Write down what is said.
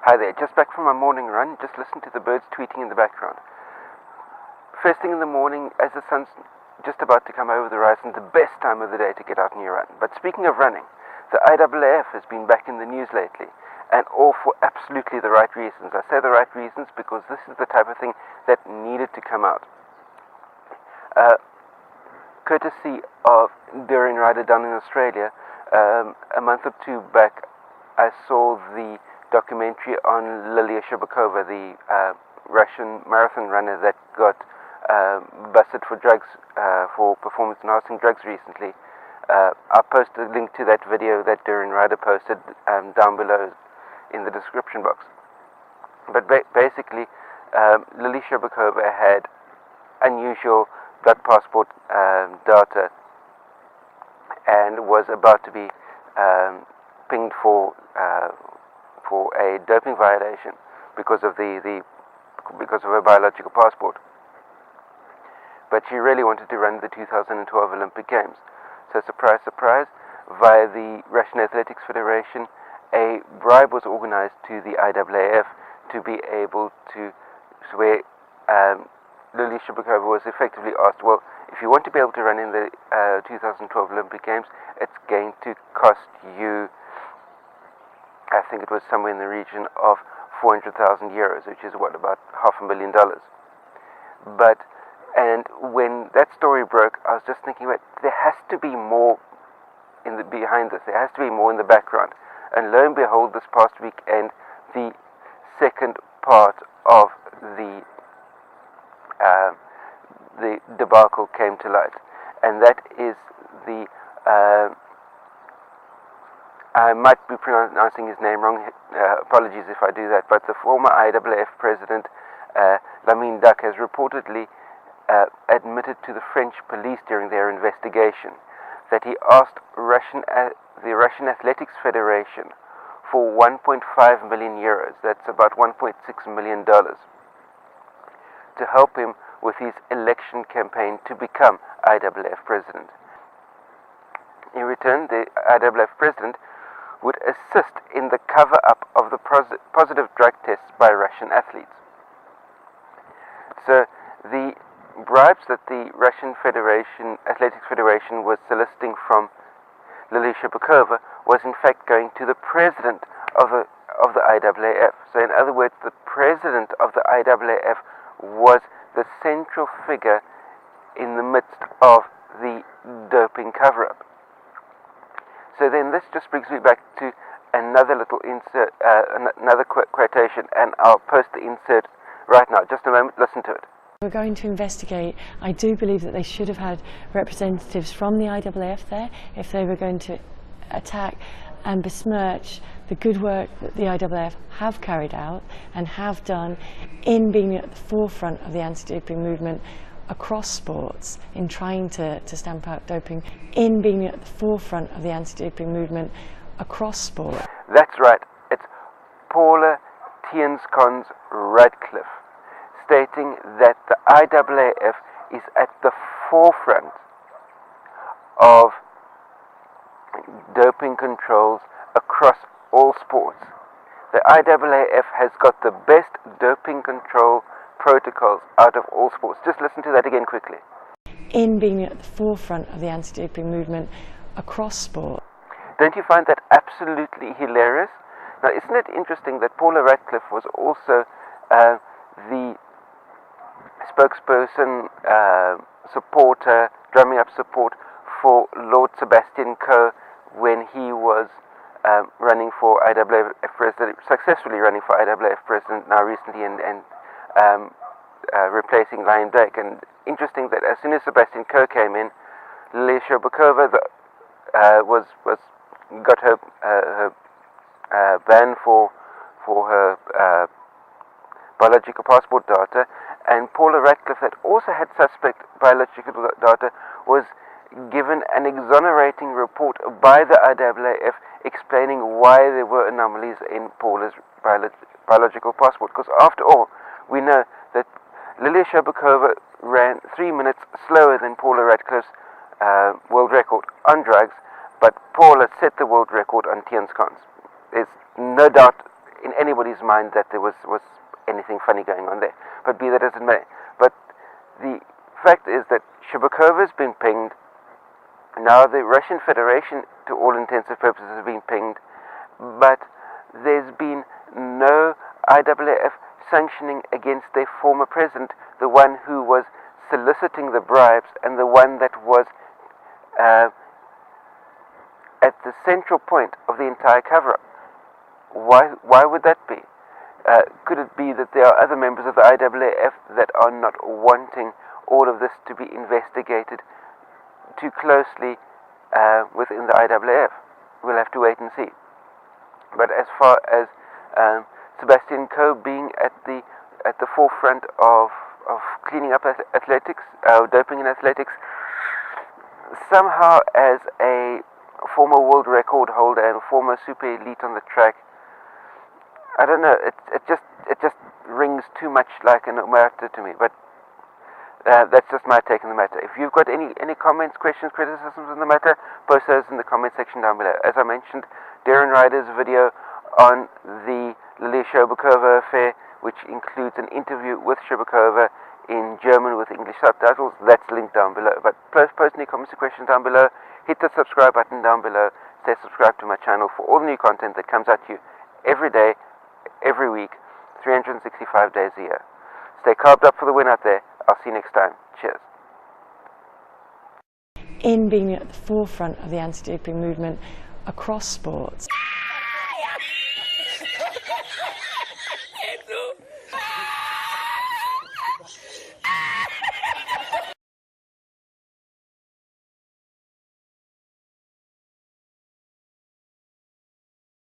Hi there, just back from my morning run. Just listen to the birds tweeting in the background. First thing in the morning, as the sun's just about to come over the horizon, the best time of the day to get out on your run. But speaking of running, the IAAF has been back in the news lately, and all for absolutely the right reasons. I say the right reasons because this is the type of thing that needed to come out. Courtesy of Daring Rider down in Australia, a month or two back, I saw the documentary on Lilia Shubakova, the Russian marathon runner that got busted for drugs, for performance-enhancing drugs recently. I'll post a link to that video that Daring Rider posted down below in the description box. But basically, Lilia Shubakova had unusual blood passport data and was about to be pinged for a doping violation because of because of her biological passport. But she really wanted to run the 2012 Olympic Games. So surprise, surprise, via the Russian Athletics Federation, a bribe was organized to the IAAF to be able to swear. Lilia Shubakova was effectively asked, well, if you want to be able to run in the 2012 Olympic Games, it's going to cost you, I think it was somewhere in the region of 400,000 euros, which is what, about $500,000. And when that story broke, I was just thinking, well, there has to be more behind this. There has to be more in the background. And lo and behold, this past weekend, the second part of the debacle came to light, and that is the I might be pronouncing his name wrong, apologies if I do that, but the former IAAF president Lamine Duck has reportedly admitted to the French police during their investigation that he asked the Russian Athletics Federation for 1.5 million euros, that's about $1.6 million, to help him with his election campaign to become IAAF president. In return, the IAAF president would assist in the cover-up of the positive drug tests by Russian athletes. So the bribes that the Russian Athletics Federation was soliciting from Lilia Shubakova was in fact going to the president of the IAAF. So in other words, the president of the IAAF was the central figure in the midst of the doping cover-up. So then this just brings me back to another little insert, another quotation, and I'll post the insert right now. Just a moment, listen to it. We're going to investigate. I do believe that they should have had representatives from the IAAF there if they were going to attack and besmirch the good work that the IAAF have carried out and have done in being at the forefront of the anti-doping movement across sports, in trying to stamp out doping, in being at the forefront of the anti-doping movement across sport. That's right, it's Paula Tienscons Radcliffe stating that the IAAF is at the forefront of doping controls across all sports. The IAAF has got the best doping control protocols out of all sports. Just listen to that again quickly. In being at the forefront of the anti-doping movement across sport. Don't you find that absolutely hilarious? Now, isn't it interesting that Paula Radcliffe was also the spokesperson, supporter, drumming up support for Lord Sebastian Coe when he was running for IAAF president, successfully running for IAAF president now recently, and replacing Lion Dake. And interesting that as soon as Sebastian Coe came in, Lilia Shubakova got her ban for her biological passport data, and Paula Radcliffe, that also had suspect biological data, was given an exonerating report by the IAAF explaining why there were anomalies in Paula's biological passport. Because after all, we know that Lilia Shubakova ran 3 minutes slower than Paula Radcliffe's world record on drugs, but Paula set the world record on Tienscons. There's no doubt in anybody's mind that there was anything funny going on there. But be that as it may. But the fact is that Shabakova has been pinged. Now the Russian Federation, to all intents and purposes, has been pinged. But there's been no IAAF sanctioning against their former president, the one who was soliciting the bribes and the one that was at the central point of the entire cover-up. Why would that be? Could it be that there are other members of the IAAF that are not wanting all of this to be investigated too closely within the IAAF? We'll have to wait and see. But as far as Sebastian Coe being at the forefront of cleaning up athletics, doping in athletics, somehow as a former world record holder and former super elite on the track, I don't know, it just rings too much like an omerta to me. But that's just my take on the matter. If you've got any comments, questions, criticisms on the matter, post those in the comment section down below. As I mentioned, Darren Ryder's video on the Lilia Shabakova affair, which includes an interview with Shabakova in German with English subtitles, that's linked down below. But post any comments or questions down below. Hit the subscribe button down below. Stay subscribed to my channel for all the new content that comes at you every day, every week, 365 days a year. Stay carved up for the win out there. I'll see you next time. Cheers. In being at the forefront of the anti-doping movement across sports.